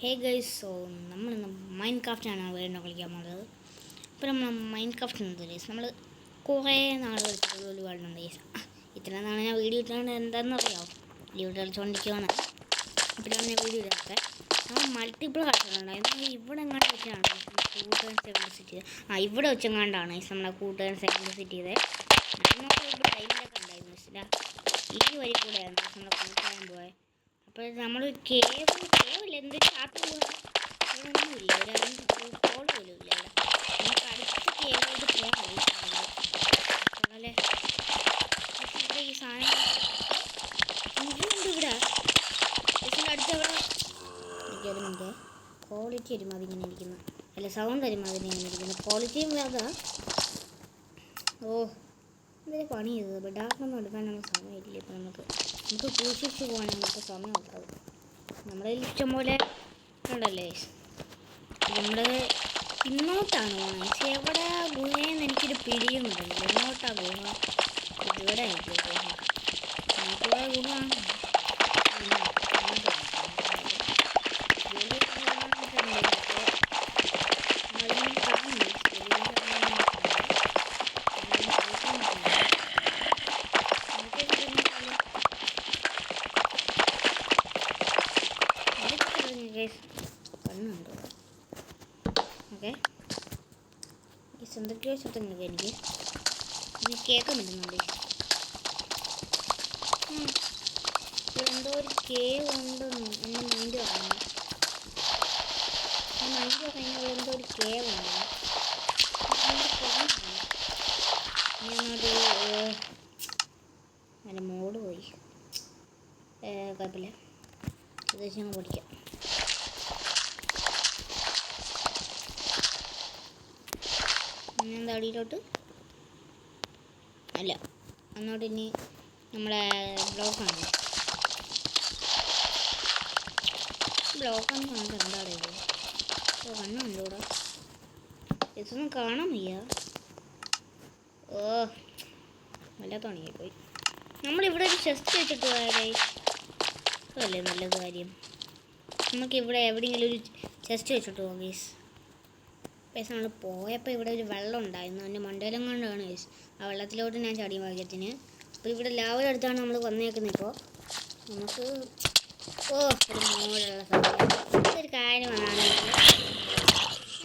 Hey guys, so നമ്മളിന്ന് mind ക്രാഫ്റ്റാണ് വീണ്ടും കളിക്കാൻ പോകുന്നത്. ഇപ്പോൾ നമ്മൾ മൈൻഡ് ക്രാഫ്റ്റ് എന്നത് ഗൈസ് നമ്മൾ കുറേ നാൾ കളിച്ചിട്ടുള്ള ഒരു വേൾഡുണ്ട് ഗൈസ്. ഇത്ര നാളെ ഞാൻ വീഡിയോ ഇട്ടാണ്ട് എന്താണെന്ന് അറിയാമോ, വീഡിയോ കളിച്ചുകൊണ്ടിരിക്കുകയാണ്. ഇപ്പോഴാണ് ഞാൻ വീഡിയോ ഇടാതെ നമ്മൾ മൾട്ടിപ്പിൾ കളിച്ചിട്ടുണ്ടായിരുന്നു. ഇവിടെ എങ്ങാണ്ട് വെച്ചാണ് കൂട്ടുകാരൻ സെക്കൻഡ് ഇവിടെ വെച്ചെങ്ങാണ്ടാണ് ഗൈസ് നമ്മളെ കൂട്ടുകാരൻ സെക്കൻഡ് സിറ്റി ചെയ്തത്. ഇവിടെ ടൈമിലൊക്കെ ഉണ്ടായിരുന്നു. ഈ വഴി കൂടെയാണ് നമ്മളെ കൂട്ടുകാരൻ പോയത്. അപ്പോൾ നമ്മൾ കേവില്ല എന്തൊരു ചാർട്ട് ഒന്നുമില്ല, ഒരു കോൾ പോലും ഇല്ല. ഇവിടെ നമുക്ക് അടുത്ത കേവായിട്ട് പോകാം. അല്ലേ ഇവിടെ ഈ സാധനം ഇതുണ്ട്. ഇവിടെ അടുത്തവിടെ ഒരു മിനിറ്റ്, ക്വാളിറ്റി വരുമ്പോൾ അതിങ്ങനെ ഇരിക്കുന്നു. അല്ല, സൗണ്ട് വരുമ്പോൾ അതിങ്ങനെ ഇരിക്കുന്നു. ക്വാളിറ്റിയും വേണ്ട. എന്തൊരു പണി ചെയ്തത്. ബെഡാർക്കൊന്നും എടുക്കാനുള്ള സമയമില്ല. ഇപ്പം നമുക്ക് സൂക്ഷിച്ച് പോകാനാണ് നമുക്ക് സമയമുള്ളത്. നമ്മുടെ ഇഷ്ടം പോലെ ഉണ്ടല്ലേ. നമ്മൾ ഇങ്ങോട്ടാണ് പോകുന്നത്. പക്ഷേ എവിടെ ഗുഹയെന്ന് എനിക്കൊരു പിടിയുന്നുണ്ടല്ലോ. ഇങ്ങോട്ടാണ് ഗുഹ, ഇവിടെ ആയിരിക്കും ഗുഹ. നമുക്കിവിടെ ഗുഹ കണ്ണുണ്ടോ? ഓക്കെ, ഈ എന്തൊക്കെയോ ശബ്ദങ്ങളൊക്കെ എനിക്ക് കേൾക്കാൻ പറ്റുന്നുണ്ട്. എന്തോ ഒരു കേവ് ഉണ്ടെന്ന് എൻ്റെ മൈൻഡ് പറഞ്ഞു. മൈൻഡ് പറഞ്ഞാൽ എന്തോ ഒരു കേവ് ഉണ്ടെന്ന് ഞാനത് നല്ല മോഡ് പോയി. കുഴപ്പമില്ല, ഏകദേശം ഞങ്ങൾ പഠിക്കാം. എന്താ അടിയിലോട്ട് അല്ല, അങ്ങോട്ട് ഇനി നമ്മളെ ബ്ലോക്കാണ്. ബ്ലോക്കാന്ന് പറഞ്ഞിട്ട് എന്താ അറിയുമോ? കണ്ണുണ്ട് ഇവിടെ, ഇതൊന്നും കാണാൻ വയ്യ. വല്ലാത്തണിയായി പോയി. നമ്മളിവിടെ ഒരു ചെസ്റ്റ് വെച്ചിട്ട് പോയാലേ അതല്ലേ നല്ലത് കാര്യം. നമുക്കിവിടെ എവിടെയെങ്കിലും ഒരു ചെസ്റ്റ് വെച്ചിട്ട് പോകാം ഗൈസ്. പക്ഷേ നമ്മൾ പോയപ്പോൾ ഇവിടെ ഒരു വെള്ളം ഉണ്ടായിരുന്നു. അതിൻ്റെ മണ്ടയിലും കൊണ്ടാണ് ഗൈസ് ആ വെള്ളത്തിലോട്ട് ഞാൻ ചാടിയ ഭാഗ്യത്തിന്. അപ്പോൾ ഇവിടെ ലാവയുടെ അടുത്താണ് നമ്മൾ വന്നേക്കുന്നത്. ഇപ്പോൾ നമുക്ക് ഒരു മോളുള്ള സമയം ഒരു കാര്യം വന്നാണെങ്കിൽ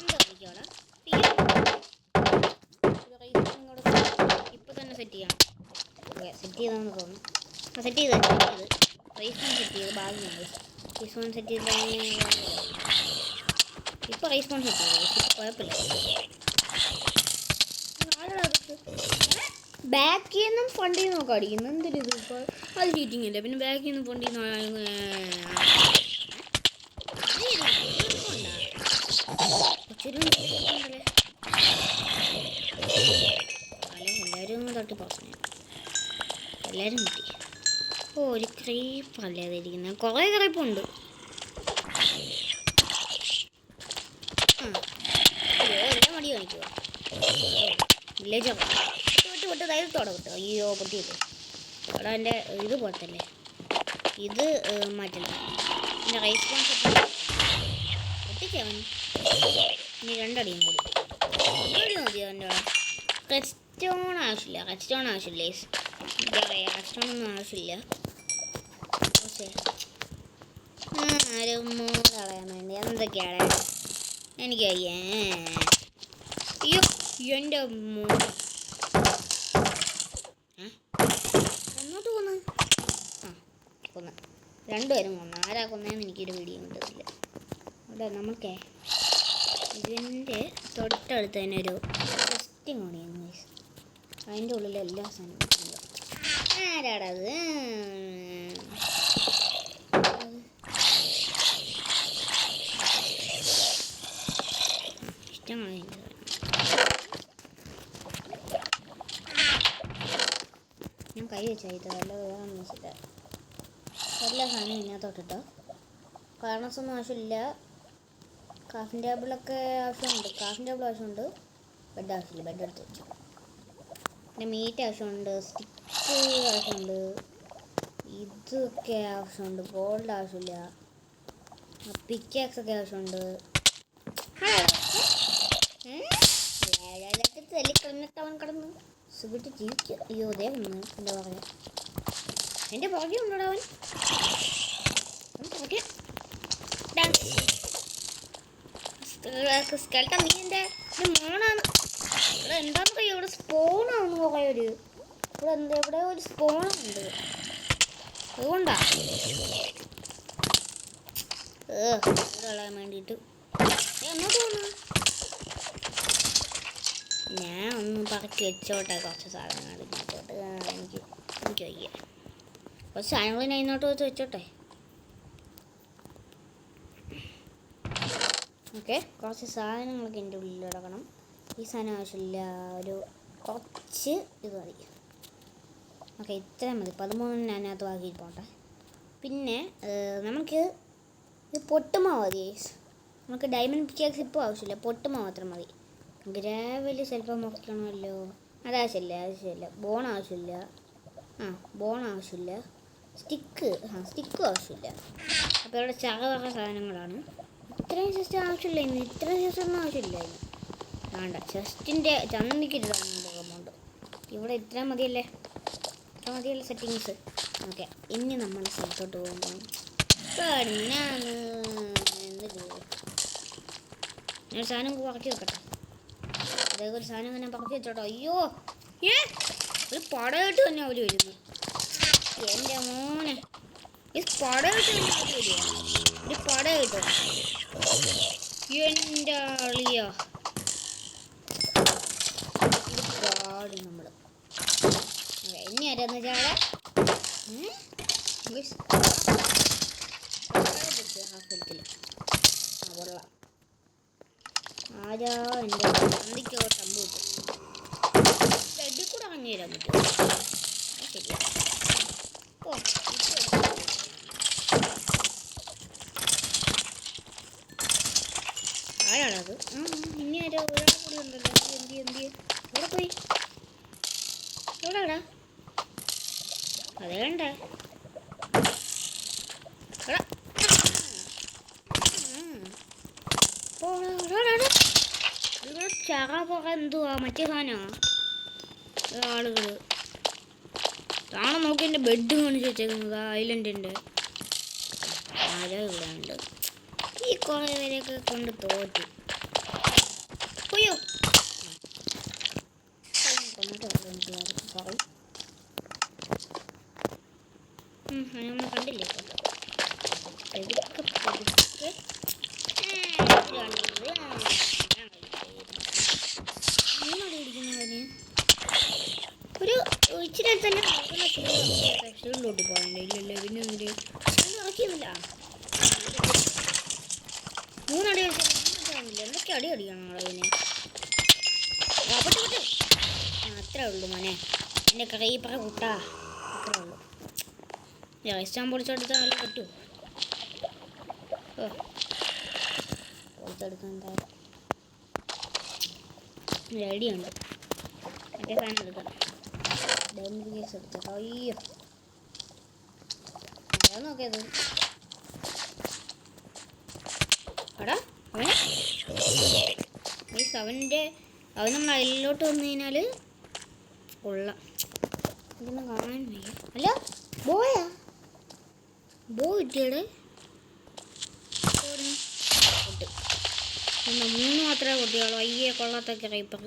എന്താ കളിക്കോളാം. ഇപ്പോൾ തന്നെ സെറ്റ് ചെയ്യാം. ഓക്കെ, സെറ്റ് ചെയ്താണെന്ന് തോന്നുന്നു. സെറ്റ് ചെയ്ത് റൈസ് ഫോൺ സെറ്റ് ചെയ്ത് ഭാഗ്യമാണ്. റൈസ് ഫോൺ സെറ്റ് ചെയ്ത് ഇപ്പോൾ റൈസ് ഫോൺ സെറ്റ് ചെയ്തു. കുഴപ്പമില്ല. ബാക്കിൽ നിന്നും ഫണ്ടിൽ നിന്നൊക്കെ അടിക്കുന്നു. എന്തൊരു ഇത്, ഇപ്പോൾ അത് ചീറ്റിംഗ് അല്ലേ. പിന്നെ ബാക്കിൽ നിന്നും ഫണ്ടിൽ നിന്ന് എല്ലാവരും ഒന്ന് തട്ടി പോസണേ. എല്ലാവരും കിട്ടി. ഒരു ക്രീപ്പല്ലേ അതിരിക്കുന്നത്. കുറേ ക്രീപ്പുണ്ട്. എല്ലാം മടി കാണിക്കുക. വില്ലേജ് വിട്ട് ധൈര്യത്തോടെ വിട്ടു. അയ്യോ പൊട്ടിയില്ലേ. അവിടെ എൻ്റെ ഇത് പോലത്തല്ലേ, ഇത് മാറ്റണം. എൻ്റെ റൈസ് കോൺസെപ്റ്റ് പൊട്ടിച്ചവൻ. ഇനി രണ്ടടിയും കൂടി മതിയോ? എൻ്റെ റെഡ് സ്റ്റോൺ ആവശ്യമില്ല. റെഡ് സ്റ്റോൺ ഒന്നും ആവശ്യമില്ല. പക്ഷേ ആരും മൂന്ന് കളയാൻ വേണ്ടി എന്തൊക്കെയാണ് എനിക്ക് അയ്യേ. അയ്യോ എൻ്റെ എന്നോട്ട് കൊന്ന് കൊന്ന് രണ്ടുപേരും കൊന്ന്. ആരാ കൊന്നതെന്ന് എനിക്കൊരു വീഡിയോ കിട്ടുന്നില്ല. അവിടെ നമ്മൾക്കേ ഇതിൻ്റെ തൊട്ടടുത്ത് തന്നെ ഒരു ടെസ്റ്റിംഗ് ഓണിയാണ്. അതിൻ്റെ ഉള്ളിൽ എല്ലാ സാധനവും ആരാടത് ഇഷ്ടമാണ്. ഞാൻ കൈ വെച്ചാൽ വല്ലതാണെന്ന് വെച്ചിട്ട് എല്ലാ സാധനവും ഇതിനകത്തോട്ടിട്ടോ. കാരണസൊന്നും ആവശ്യമില്ല. ക്രാഫ്റ്റിംഗ് ടേബിളൊക്കെ ആവശ്യമുണ്ട്. ബെഡ് ആവശ്യമില്ല. ബെഡ് എടുത്ത് വെച്ചു. പിന്നെ മീറ്റ് ആവശ്യമുണ്ട്. സ്റ്റിക്ക് ആവശ്യമുണ്ട്. ഇതൊക്കെ ആവശ്യമുണ്ട്. ഗോൾഡ് ആവശ്യമില്ല. പിക്കാക്സൊക്കെ ആവശ്യമുണ്ട്. തല്ലിക്കൊന്നിട്ടവൻ കിടന്ന് സുഖിട്ട് ജീവിക്കുക. അയ്യോ അതേ വന്നു. എന്താ പറയാ, എൻ്റെ പുറകെ ഉണ്ടോടാ അവൻ. സ്കെൽട്ടൻ നീ എൻ്റെ മോണാണ്. ഇവിടെ എന്താന്ന് പറയാ, ഇവിടെ സ്പോണാണ് കുറേ ഒരു. ഇവിടെ എന്താ ഇവിടെ ഒരു സ്പോണുണ്ട്. അതുകൊണ്ടാ കളയാൻ വേണ്ടിയിട്ട് എന്നോട്ട് തോന്നുന്നു. ഞാൻ ഒന്ന് പറക്കി വെച്ചോട്ടെ കുറച്ച് സാധനങ്ങൾ ഇങ്ങോട്ട്. എനിക്ക് വയ്യ. കുറച്ച് സാധനങ്ങൾ ഞാൻ ഇങ്ങോട്ട് വെച്ചോട്ടെ. ഓക്കെ, കുറച്ച് സാധനങ്ങളൊക്കെ എൻ്റെ ഉള്ളിൽ ഇടക്കണം. ഈ സാധനം ആവശ്യമില്ല, ഒരു കുറച്ച് ഇത് മതി. ഓക്കെ, ഇത്രയും മതി. 13 അതിനകത്ത് ബാക്കി പോട്ടെ. പിന്നെ നമുക്ക് ഇത് പൊട്ടുമാവ് മതി. നമുക്ക് ഡയമണ്ട് പിക്കാക്സ് ഇപ്പോൾ ആവശ്യമില്ല, പൊട്ടുമാവ് മാത്രം മതി. ഗ്രാവല് ചിലപ്പോൾ മുറിക്കണമല്ലോ, ആവശ്യമില്ല. ബോൺ ആവശ്യമില്ല. ബോൺ ആവശ്യമില്ല. സ്റ്റിക്കും ആവശ്യമില്ല. അപ്പോൾ ഇവിടെ ചകവക സാധനങ്ങളാണ്. ഇത്രയും ചെസ്റ്റ് ആവശ്യമില്ല. ഇത്രയും ചെസ്റ്റ് ഒന്നും ആവശ്യമില്ല. വേണ്ട, ചെസ്റ്റിൻ്റെ ചന്തിക്കൊരു എമൗണ്ട്. ഇവിടെ ഇത്ര മതിയല്ലേ സെറ്റിങ്സ്. ഓക്കെ, ഇനി നമ്മൾ സ്ഥലത്തോട്ട് പോകുമ്പോൾ ഞാൻ സാധനം പറക്കി വെക്കട്ടെ. അതേപോലെ ഒരു സാധനം ഞാൻ പറക്കി വെച്ചോട്ടോ. അയ്യോ ഒരു പടമായിട്ട് തന്നെ അവർ വരുന്നു. എൻ്റെ മോനെ, ഈ പടമായിട്ട് തന്നെ അവർ വരുമോ? ഒരു പടമായിട്ടോ എൻ്റെ അളിയ. ഇത് പാടും നമ്മൾ. ഇനി ആരാന്ന് വെച്ചാൽ കൊള്ളാം. ആരാ എൻ്റെ സന്ധിക്കോ തമ്പ് കിട്ടും. എടി കൂടെ അങ്ങനെ തരാൻ പറ്റും. ശരിയാ. ആരാണത്? ഇനി ആരോ ഒരാൾ കൂടി ഉണ്ടല്ലോ. എന്ത് എവിടെ പോയി? എവിടെടാ? അതേ വേണ്ടേ ചറ പുറ എന്തുവാ മറ്റേ സാധനമാ. ആളുകൾ താണെ നോക്കി എൻ്റെ ബെഡ് കാണിച്ച് വെച്ചേക്കുന്നത് ഐലൻഡിൻ്റെ. ആരോ ഇവിടെ ഉണ്ട്. ഈ കുറേ പേരെയൊക്കെ കൊണ്ട് തോറ്റു. അയ്യോ നമ്മൾ കണ്ടില്ലേ ഒരു ഇച്ചിരി തന്നെ ഷീൽഡിലോട്ട് പോകണ്ടേ? ഇല്ലല്ലേ, പിന്നെ ഇറക്കിയൊന്നുമില്ല. 3 അടി അടിച്ചില്ല. എന്തൊക്കെ അടി അടിക്കണം അതിന്. അത്രേ ഉള്ളൂ മോനെ, എൻ്റെ കൈ പറ കൂട്ടാ. അത്രേ ഉള്ളൂ. ഇഷ്ടം പൊളിച്ചെടുത്താൽ നല്ല പറ്റുമോ? പൊളിച്ചെടുക്കാൻ എന്തായാലും റെഡിയുണ്ട്. മറ്റേ സാധനം എടുക്കാം. ഡയമണ്ട് കേസ് എടുത്തോ. അയ്യോ അതാ നോക്കിയത്. എടാ അവൻ നമ്മൾ അതിലോട്ട് വന്നു കഴിഞ്ഞാൽ കൊള്ളാം. ഇതൊന്നും കാണാൻ വയ്യ. അല്ല ബോയാ ബോ കിട്ടിയടെ. 3 മാത്രമേ കൊട്ടിയുള്ളൂ. അയ്യേ കൊള്ളാത്തൊക്കെ റൈപ്പർ.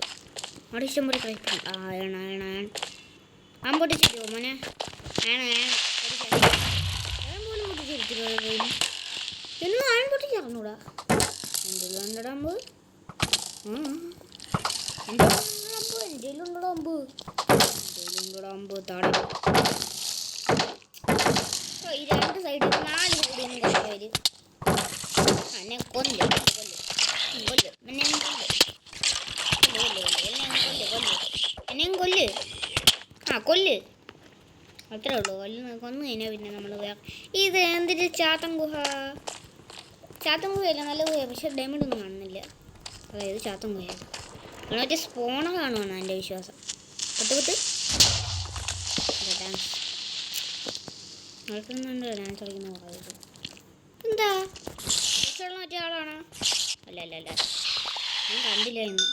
അവിടെ ഇഷ്ടംപോലെ റൈപ്പർ. ആൻ പൊട്ടിച്ചിട്ടോ മോനെ? പോലും പൊട്ടിച്ചിരിക്കുന്നു. എന്നും ആൻ പൊട്ടിച്ചറിഞ്ഞൂടാ. എൻ്റെ അമ്പ് താഴെ ഈ 2 സൈഡിൽ 4 കൂടിയും കഴിച്ചവര് എന്നെ കൊല്ല്. കൊല്ല്. അത്രേ ഉള്ളൂ. കൊന്നു കഴിഞ്ഞാൽ പിന്നെ നമ്മൾ വേറെ ഇത് എന്തിട്ട് ചാത്തൻ ഗുഹയല്ല, നല്ല ഗുഹ. പക്ഷെ ഡയമണ്ട് ഒന്നും കാണുന്നില്ല. അതായത് ചാത്തൻ ഗുഹ മറ്റേ സ്പോണ കാണുവാണ് എൻ്റെ വിശ്വാസം. പത്ത് ഡാൻസ് നടക്കുന്നുണ്ട്. ഡാൻസ് കളിക്കുന്ന പറയുന്നത് എന്താ അല്ല ഞാൻ കണ്ടില്ല ഇന്ന്.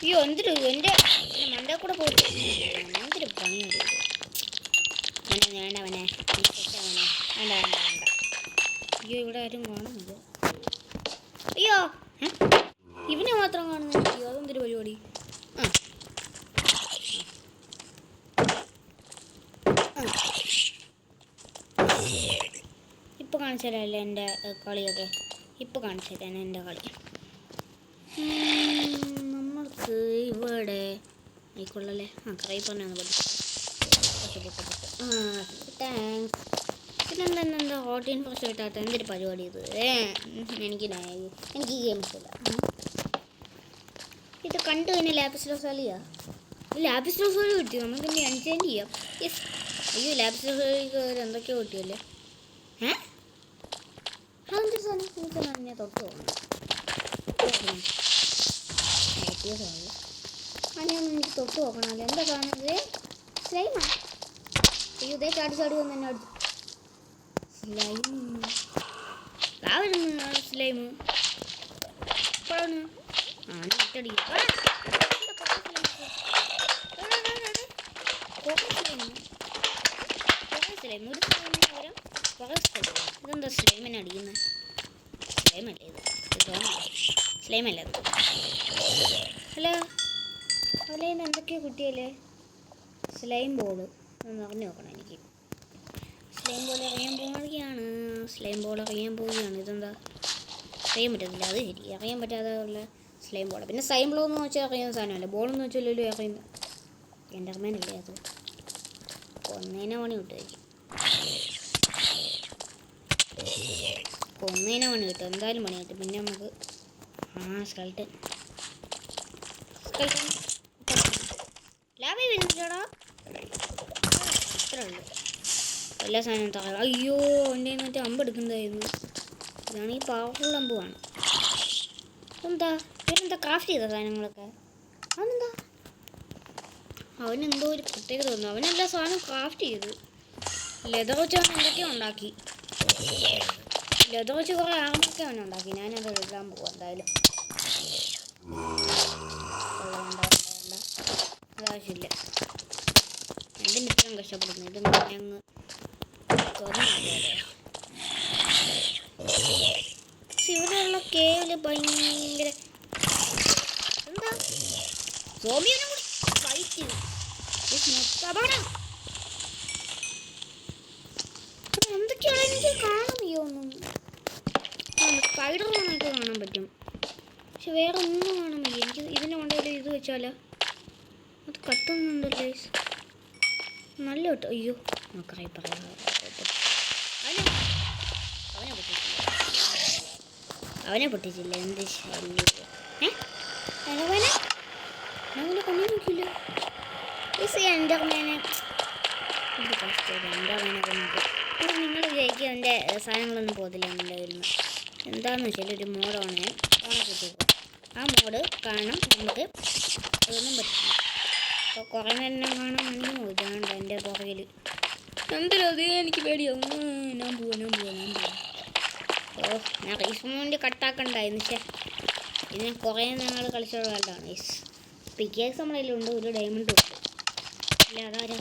അയ്യോ എന്തൊരു എൻ്റെ മണ്ടേ കൂടെ പോയിട്ട് എന്തൊരു പണിയുണ്ട് വേണ്ടവനെ വേണ്ട. അയ്യോ ഇവിടെ ആരും കാണുന്നില്ല. അയ്യോ ഇവനെ മാത്രം കാണുന്നില്ല. അയ്യോ അതെന്തൊരു പരിപാടി. ഇപ്പം കാണിച്ചു തരാമല്ലേ എൻ്റെ കളിയൊക്കെ. ഇപ്പം കാണിച്ചു തരാൻ എൻ്റെ കളി. നമ്മൾക്ക് ഇവിടെ ആയിക്കൊള്ളല്ലേ. കറയി പറഞ്ഞാണ് പഠിച്ചത്. താങ്ക്സ്. പിന്നെന്താ ഹോട്ട് ഇൻഫോർമേഷൻ കിട്ടാത്ത എന്തൊരു പരിപാടി ഇത്. എനിക്ക് ഈ ഗെയിംസ് ഇല്ല. ഇത് കണ്ടു കഴിഞ്ഞാൽ ലാപ്പിസ് ലോസാലിയാ. ലാപ്പിസ് ലോസാലി കിട്ടി. നമുക്ക് ഇനി എൻചേഞ്ച് ചെയ്യാം. യെസ്. അയ്യോ ലാപ്പിസ് ലോസാലിക്ക് എന്തൊക്കെയോ കിട്ടിയല്ലേ. അതെന്തൊരു സാധനം എനിക്കൊന്നും ഞാൻ തൊട്ട് പോകണം. എനിക്ക് തൊട്ട് നോക്കണമല്ലോ. എന്താ കാണുന്നത്? സ്ലൈമാ. അയ്യോ ഇതേ ചാടി വന്ന് എന്നെ അടിച്ചു. സ്ലൈം ഇതെന്താ സ്ലൈമിനെ അടിക്കുന്നത്? സ്ലൈമല്ലേ ഇത്? സ്ലൈമല്ലേ ഇത്? ഹലോ അതിലേന്ന് എന്തൊക്കെയോ കിട്ടിയല്ലേ? സ്ലൈം ബോള് ഒന്ന് അറിഞ്ഞു നോക്കണം എനിക്ക്. സ്ലൈം ബോൾ അറിയാൻ പോവുകയാണ്. ഇതെന്താ അറിയാൻ പറ്റത്തില്ല. അത് ശരി, അറിയാൻ പറ്റാതെ ഉള്ള സ്ലൈം ബോൾ. പിന്നെ സ്ലൈം ബോൾ എന്ന് വെച്ചാൽ അറിയുന്ന സാധനമല്ല. ബോളെന്ന് വെച്ചാലല്ലോ അറിയുന്ന എൻ്റർമാനല്ലേ അത്. കൊന്നേനെ പണി കിട്ടുമായിരിക്കും. എന്തായാലും പണി കിട്ടും. പിന്നെ നമുക്ക് സ്കൾട്ടൻ ലാഭം വരുന്നില്ലടാ. അത്രേ ഉള്ളൂ. എല്ലാ സാധനവും താഴെ. അയ്യോ എൻ്റെ മറ്റേ അമ്പ് എടുക്കുന്നതായിരുന്നു. ഇതാണെങ്കിൽ പവർഫുൾ അമ്പുമാണ്. ഇവരെന്താ ക്രാഫ്റ്റ് ചെയ്ത സാധനങ്ങളൊക്കെ? അവനെന്തോ ഒരു പ്രത്യേകത തോന്നുന്നു. അവനെല്ലാ സാധനവും ക്രാഫ്റ്റ് ചെയ്തു. ലെതർ വെച്ച് അവൻ എന്തൊക്കെയോ ഉണ്ടാക്കി. ലെതർ വെച്ച് കുറേ ആർമൊക്കെ അവനുണ്ടാക്കി. ഞാനത് എഴുതാൻ പോവാം എന്തായാലും. വേണ്ട അതാവശ്യമില്ല. എന്തിന് ഇത്രയും കഷ്ടപ്പെടുന്നു? ഇത് അങ്ങ് ഇവിടെയുള്ള കേവില് ഭയങ്കര എന്താ സോംബിയെ കൂടി ഫൈറ്റ് ചെയ്തു. എന്തൊക്കെയാണ് എനിക്ക് കാണാൻ ഒന്നും. സ്പൈഡറിനൊക്കെ കാണാൻ പറ്റും, പക്ഷെ വേറെ ഒന്നും കാണാൻ വയ്യ. എനിക്ക് ഇതിനെ കൊണ്ടുപോയി ഇത് വെച്ചാലോ അത് കത്തുന്നുണ്ടല്ലേ. നല്ല കേട്ടോ. അയ്യോ നോക്കായി പറയാം. അവനെ പൊട്ടിച്ചില്ല. എന്ത് ശല്യം. അങ്ങനെ കൊണ്ടു നോക്കില്ല. എൻ്റെ അമ്മേനെ നിങ്ങൾ വിചാരിക്കും എൻ്റെ സാധനങ്ങളൊന്നും പോകത്തില്ല എൻ്റെ കയ്യിൽ നിന്ന്. എന്താണെന്ന് വെച്ചാൽ ഒരു മോഡാണ് ഓണക്കിട്ടേക്കുക. ആ മോഡ് കാരണം നമുക്ക് അതൊന്നും പറ്റില്ല. അപ്പോൾ കുറേ നേരം കാണാൻ വേണ്ടി ഇതാണ്ട് എൻ്റെ പുറകിൽ എന്തിനും അത് എനിക്ക് പേടിയാവും. ഞാൻ പോവാം. ഞാൻ റീസ്മോൻ്റെ കട്ടാക്കണ്ടായിരുന്നു. പക്ഷേ ഇത് ഞാൻ കുറേ നാൾ കളിച്ചുള്ള കാലത്താണ്. പിക്കേഴ്സ് നമ്മളതിലുണ്ട്, ഒരു ഡയമണ്ട് ഉണ്ട്. ഇല്ല അതാരാ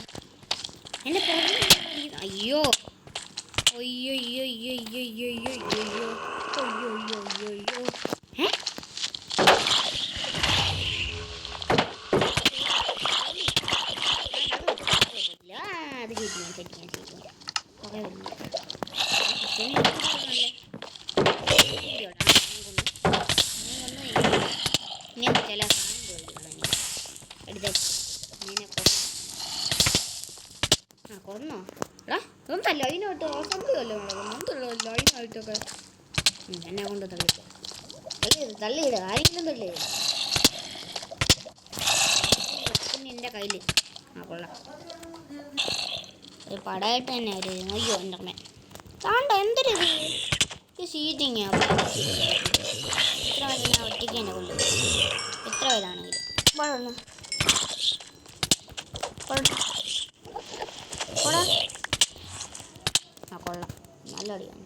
എൻ്റെ പുറകിൽ? അയ്യോ അത് ശരിക്കും കുറേ വരുന്നു. ചില കൊന്നോ എടാ? ഇതൊന്നും ലൈനായിട്ട് അസംബ്ലിയല്ലേ നടക്കുന്നത്? ലൈനായിട്ടൊക്കെ എന്നെ കൊണ്ട് തള്ളിയിട്. ആരെങ്കിലും തള്ളിയിട്. പിന്നെ എൻ്റെ കയ്യിൽ കൊള്ളാം. ഒരു പടമായിട്ട് തന്നെ ഒരു അയ്യോ എൻ്റെ അമ്മ താണ്ട എന്തൊരു ഇത് സീറ്റിങ്ങാ. എത്ര വരെ ഞാൻ ഒറ്റയ്ക്ക് തന്നെ കൊള്ളു. എത്ര പേരാണെങ്കിലും കൊള്ളാം. നല്ല അടിയാണ്.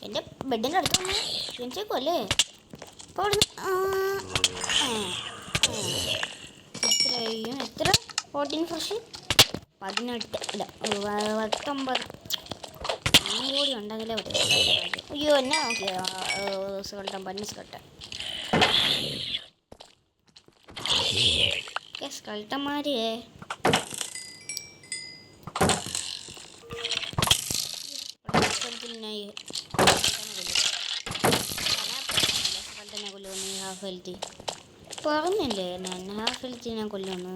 എൻ്റെ ബെഡിൻ്റെ അടുത്ത് വന്ന് ജനിച്ചേക്കുമല്ലേ അപ്പോൾ അവിടുന്ന് എത്രയും എത്ര 14 ഫ്രഷ് 18 അല്ല 19 കൂടി ഉണ്ടെങ്കിലേ പറ്റും. അയ്യോ എന്നാ നോക്കിയോ സ്കൾട്ടൻ പന്നി സ്കൾട്ടൻ സ്കൾട്ടന്മാരെ സ്കൾട്ടനെ കൊല്ലുന്നു ഹാഫ് ഹെൽത്തി പറഞ്ഞല്ലേ ഞാൻ ഹാഫ് ഹെൽത്തി ഞാൻ കൊല്ലുന്നു.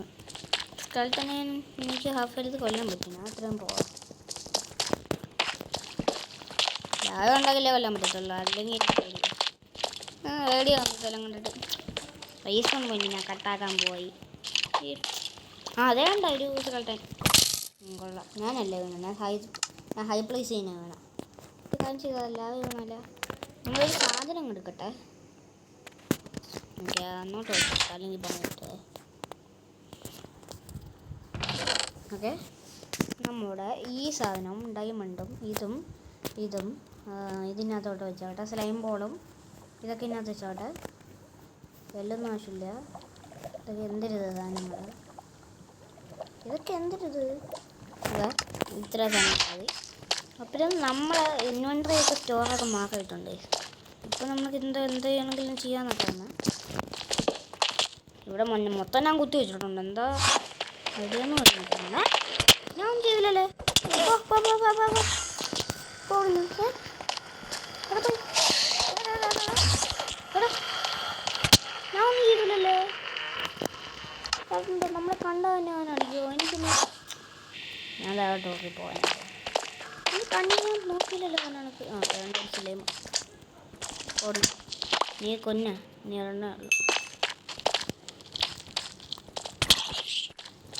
സ്കൾട്ടനെ എനിക്ക് ഹാഫ് ഹെൽത്ത് കൊല്ലാൻ പറ്റും. ഞാൻ അത്രയും പോവാം. ലാഗ് ഉണ്ടാകില്ലേ കൊല്ലാൻ പറ്റത്തുള്ളൂ. അല്ലെങ്കിൽ റേഡിയോ വന്നിട്ടെല്ലാം കണ്ടിട്ട് പൈസ ഒന്നും പോയി ഞാൻ കട്ടാക്കാൻ പോയി. അതേ ഉണ്ടോ ഒരു സ്കൾട്ടൻ കൊള്ളാം. ഞാനല്ലേ വേണം ഞാൻ ഹൈ പ്ലേസ് ചെയ്യുന്ന വേണം. ഇത് കാര്യം ചെയ്തതല്ല വേണമല്ല. നമ്മളൊരു സാധനം എടുക്കട്ടെ. എനിക്ക് അങ്ങോട്ട് വെക്കാം അല്ലെങ്കിൽ പറഞ്ഞിട്ട് ഓക്കെ. നമ്മുടെ ഈ സാധനം ഡയമണ്ടും ഇതും ഇതിനകത്തോട്ട് വെച്ചോട്ടെ. സ്ലൈം ബോളും ഇതൊക്കെ ഇതിനകത്ത് വെച്ചോട്ടെ. വെല്ലൊന്നും ആവശ്യമില്ല. ഇതൊക്കെ എന്തൊരിത് സാധനങ്ങൾ, ഇതൊക്കെ എന്തൊരിത്. ഇത്ര സാധനം മതി. അപ്പോഴും നമ്മളെ ഇൻവെൻട്രിയൊക്കെ സ്റ്റോറൊക്കെ മാറിയിട്ടുണ്ട്. ഇപ്പോൾ നമുക്ക് എന്ത് ചെയ്യണമെങ്കിലും ചെയ്യാമെന്നൊക്കെ തന്നെ. ഇവിടെ മൊത്തം ഞാൻ കുത്തി വെച്ചിട്ടുണ്ട്. എന്താ റെഡിയൊന്നും പറഞ്ഞിട്ടുണ്ടേ ഞാൻ ഒന്നും ചെയ്തില്ലല്ലേ. ഞാൻ ഒന്നും ചെയ്തില്ലല്ലേ. നമ്മളെ കണ്ട തന്നെ അവനടിക്കോ എനിക്കൊന്ന്. ഞാൻ താഴോട്ട് നോക്കി പോകാൻ ഈ കണ്ണി ഞാൻ നോക്കിയില്ലല്ലോ. കണ്ണാണക്ക് രണ്ടടിച്ചില്ലേ ഓടി. നീ കൊന്ന നീ ഒരെണ്ണേ ഉള്ളൂ.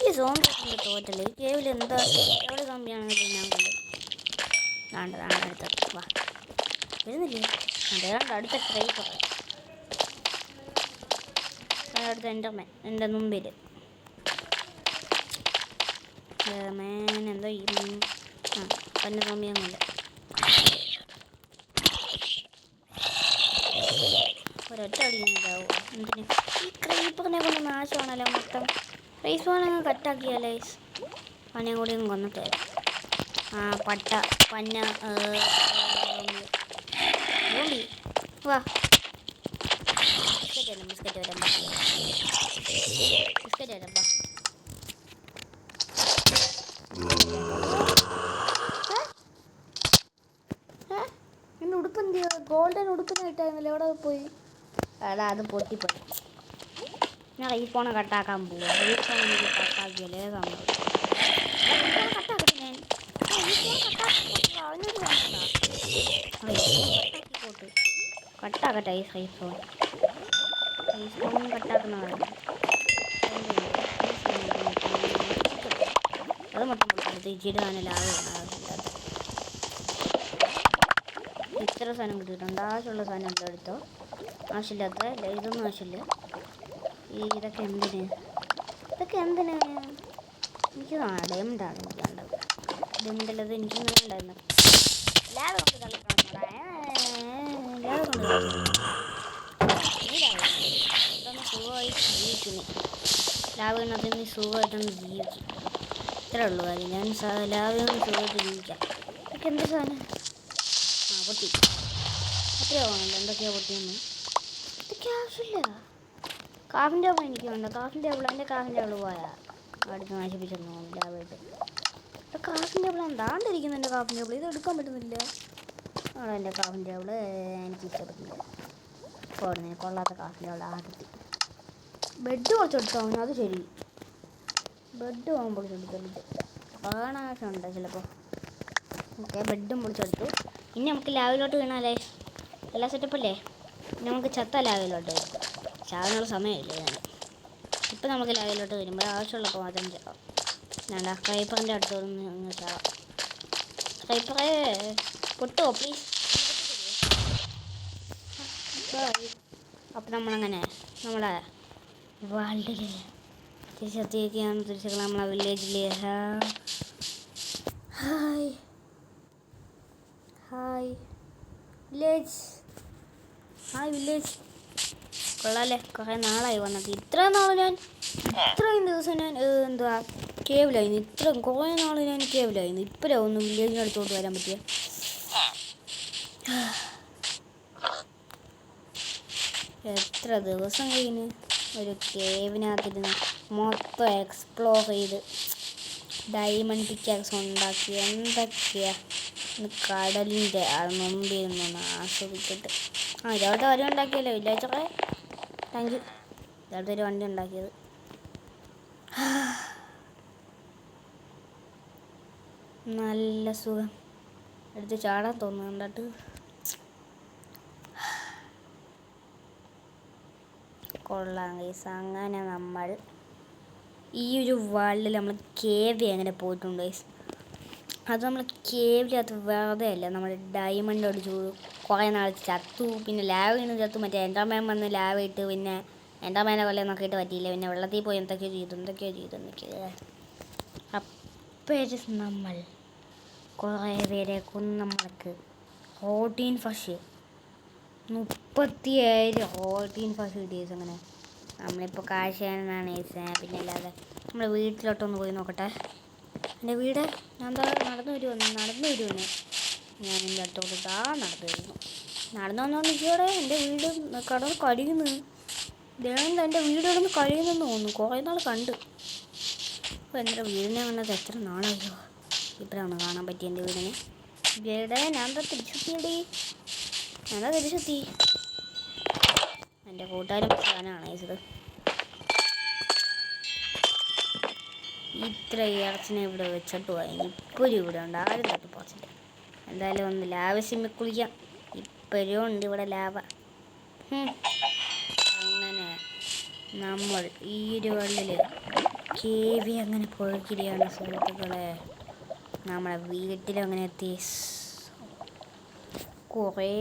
ഈ സോംബിൻ്റെ തോറ്റല്ലേ ഈ കേവിൽ എന്താ എവിടെ സോംബിയാണെങ്കിലും ഞാൻ കൊല്ലും. വേണ്ട അടുത്ത വാ വരുന്നില്ലേ. അതേണ്ട അടുത്ത ട്രൈപ്പ് അടുത്ത എൻ്റെ മുമ്പിൽ മേൻ എന്തോ ഈ പന്ന സോംബിയാൻ കൊല്ല. ഒരൊറ്റ അടിക്കുന്നതാവോ എന്തിന്. ഈ ക്രീപ്പറിനെ കൊണ്ട് നാശമാണല്ലോ മൊത്തം. റൈസ് പോണങ്ങ് കട്ടാക്കിയാലേ പനയും കൂടി ഒന്ന് കൊന്നിട്ട് തരാം. പന്ന വാ ബിസ്ക്കറ്റ് വരാം എൻ്റെ ഉടുപ്പ് എന്ത് ചെയ്യുക. ഗോൾഡൻ ഉടുപ്പിനായിട്ടായിരുന്നല്ലോ എവിടെ പോയി. അത് പൊട്ടിപ്പോയി. ഞാൻ റൈസ് പോണ കട്ടാക്കാൻ പോവാ. റൈസ് പോണ എനിക്ക് കട്ടാക്കിയല്ലേ സംഭവം. കട്ടാക്കട്ടെ ഞാൻ കട്ടാക്കട്ടെ ഈ റൈസ് ഫോൺ കട്ടാക്കുന്നതാണ്. അത് മൊത്തം കൊടുത്തെടുത്ത് ഇച്ചിരി സാധനം ആവശ്യമില്ലാത്ത ഇത്ര സാധനം കിട്ടിയിട്ടുണ്ട്. ആവശ്യമുള്ള സാധനം എല്ലാം എടുത്തോ. ആവശ്യമില്ലാത്ത ഇതൊന്നും ആവശ്യമില്ല. ഇതൊക്കെ എന്തിന് എനിക്ക് ഡയമണ്ടാണ് എനിക്ക് വേണ്ടത്. ഡയമണ്ടല്ലത് എനിക്ക് ഉണ്ടായിരുന്നു. ലാബ് കൊണ്ട് കളിക്കണം. ഇതൊന്ന് സുഖമായി ജീവിക്കുന്നു. ലാബ് കണ്ടത് നീ സുഖമായിട്ടൊന്ന് ജീവിക്കും. ഇത്രേ ഉള്ളൂ കാര്യം. ഞാൻ ലാബ് കൊണ്ട് സുഖമായിട്ട് ജീവിക്കാം. ഇതൊക്കെ എന്ത് സാധനം പൊട്ടി അത്രയോ ആണല്ലോ. എന്തൊക്കെയാണ് പൊട്ടിയൊന്നും ഇതൊക്കെ ആവശ്യമില്ല. കാഫിൻ ടേബിൾ എനിക്ക് വേണ്ട. കാഫിൻ ടേബിൾ എൻ്റെ കാഫിൻ ടേബിൾ പോയാൽ അടുത്ത് നശിപ്പിച്ചെന്നു ലാബായിട്ട്. കാഫിൻ ടേബിൾ എന്താണ്ടിരിക്കുന്നു. എൻ്റെ കാഫിൻ ടേബിൾ ഇത് എടുക്കാൻ പറ്റുന്നില്ല. എൻ്റെ കാഫിൻ ടേബിൾ എനിക്ക് ഇഷ്ടപ്പെടുന്നില്ല. പോടുന്നേ കൊള്ളാത്ത കാഫിൻ ടേബിൾ ആകത്തി. ബെഡ് കുറച്ചെടുത്തോ അവന്. അത് ശരി ബെഡ് പോകാൻ പൊളിച്ചെടുത്തത് കാണാശമുണ്ട് ചിലപ്പോൾ. ഓക്കെ ബെഡും പൊളിച്ചെടുത്തു. ഇനി നമുക്ക് ലാവിലോട്ട് വീണാലേ എല്ലാ സെറ്റപ്പല്ലേ. ഇനി നമുക്ക് ചത്ത ലാവിലോട്ട് വരും. ചാവിനുള്ള സമയമില്ല ഞാൻ. ഇപ്പം നമുക്ക് ലാവിലോട്ട് വരുമ്പോൾ ആവശ്യമുള്ളപ്പോൾ മാത്രം ചാവാം. ഞാൻ ക്രൈപ്പറിൻ്റെ അടുത്തൊന്ന് ചാവാം. ക്രൈപ്പറേ പൊട്ടുമോ പ്ലീസ്. അപ്പം നമ്മളങ്ങനെ നമ്മളെ വേൾഡിൽ തിരിച്ചെത്തിയിരിക്കുകയാണ്. തിരിച്ചെത്തി നമ്മളെ വില്ലേജിൽ. Hi village. Hi village. കൊള്ളാല്ലേ, കുറേ നാളായി വന്നിട്ട്. ഇത്രയും ദിവസം ഞാൻ എന്തുവാ കേവിലായിരുന്നു. കുറേ നാൾ ഞാൻ കേവിലായിരുന്നു. ഇപ്പോഴാണ് ഒന്ന് വില്ലേജിൻ്റെ അടുത്തോട്ട് വരാൻ പറ്റിയ. എത്ര ദിവസം കഴിഞ്ഞ് ഒരു കേവിനകത്തിരുന്ന് മൊത്തം എക്സ്പ്ലോർ ചെയ്ത് ഡയമണ്ട് പിക്കാക്സ് ഉണ്ടാക്കി എന്തൊക്കെയാ കടലിൻ്റെ മുമ്പിൽ നിന്നൊന്ന് ആസ്വദിച്ചിട്ട്. ഇതവിടുത്തെ വണ്ടി ഉണ്ടാക്കിയല്ലോ വില്ലേജൊക്കെ. Thank you. ഇതവിടുത്തെ ഒരു വണ്ടി ഉണ്ടാക്കിയത്. നല്ല സുഖം. എടുത്ത് ചാടാൻ തോന്നുന്നുണ്ടിട്ട്. കൊള്ളാം ഗൈസ്. അങ്ങനെ നമ്മൾ ഈ ഒരു വേൾഡിൽ നമ്മൾ കേവ് അങ്ങനെ പോയിട്ടുണ്ട് ഗൈസ്. അത് നമ്മൾ കേവിലകത്ത് വെറുതെ അല്ല, നമ്മൾ ഡയമണ്ട് അടിച്ചു കുറേ നാൾ ചത്തു. പിന്നെ ലാവ് വീണ് ചത്തു. മറ്റേ എൻഡർമാൻ വന്ന് ലാവ് ഇട്ട് പിന്നെ എൻഡർമാനെ കൊല്ലം നോക്കിയിട്ട് പറ്റിയില്ല. പിന്നെ വെള്ളത്തിൽ പോയി എന്തൊക്കെയോ ചെയ്തു. അപ്പോൾ നമ്മൾ കുറേ പേരെ കൊന്ന് നമ്മൾക്ക് 14 ഫഷ് 37 14 ഫഷ് കിട്ടിയ അങ്ങനെ. നമ്മളിപ്പോൾ കാശാനാണ് പിന്നെ അല്ലാതെ നമ്മൾ വീട്ടിലോട്ടൊന്ന് പോയി നോക്കട്ടെ. എൻ്റെ വീട് ഞാൻ നടന്നു വരുവാണ്. ഞാൻ എൻ്റെ അടുത്തോട്ട് നടന്നു വരുന്നു. നടന്നു വന്നോണ്ടിരിക്കോടെ എൻ്റെ വീട് കടന്ന് കഴിയുന്നു. ദേവൻ എൻ്റെ വീട് കിടന്ന് കഴിയുന്നെന്ന് തോന്നുന്നു. കുറേ നാൾ കണ്ട്. അപ്പോൾ എൻ്റെ വീടിനെ കണ്ടത് എത്ര നാളായോ. ഇപ്പോഴാണ് കാണാൻ പറ്റിയ എൻ്റെ വീടിനെ. ഞാൻ തിരിച്ചെത്തി. എൻ്റെ കൂട്ടുകാരും സാധനമാണ് ഇത്. ഇത്ര ഇറച്ചിനെ ഇവിടെ വെച്ചിട്ട് പോയി. ഇപ്പോഴും ഇവിടെ ഉണ്ട്. ആരും തട്ടിപ്പറിച്ചില്ല. എന്തായാലും ഒന്ന് ലാവശ്യം കുളിക്കാം. ഇപ്പോഴും ഉണ്ട് ഇവിടെ ലാവ. അങ്ങനെ നമ്മൾ ഈ ഒരു വെള്ളിൽ കേവി അങ്ങനെ പോയിരിക്കുകയാണ് സുഹൃത്തുക്കളെ. നമ്മളെ വീട്ടിലങ്ങനെ എത്തി. കുറേ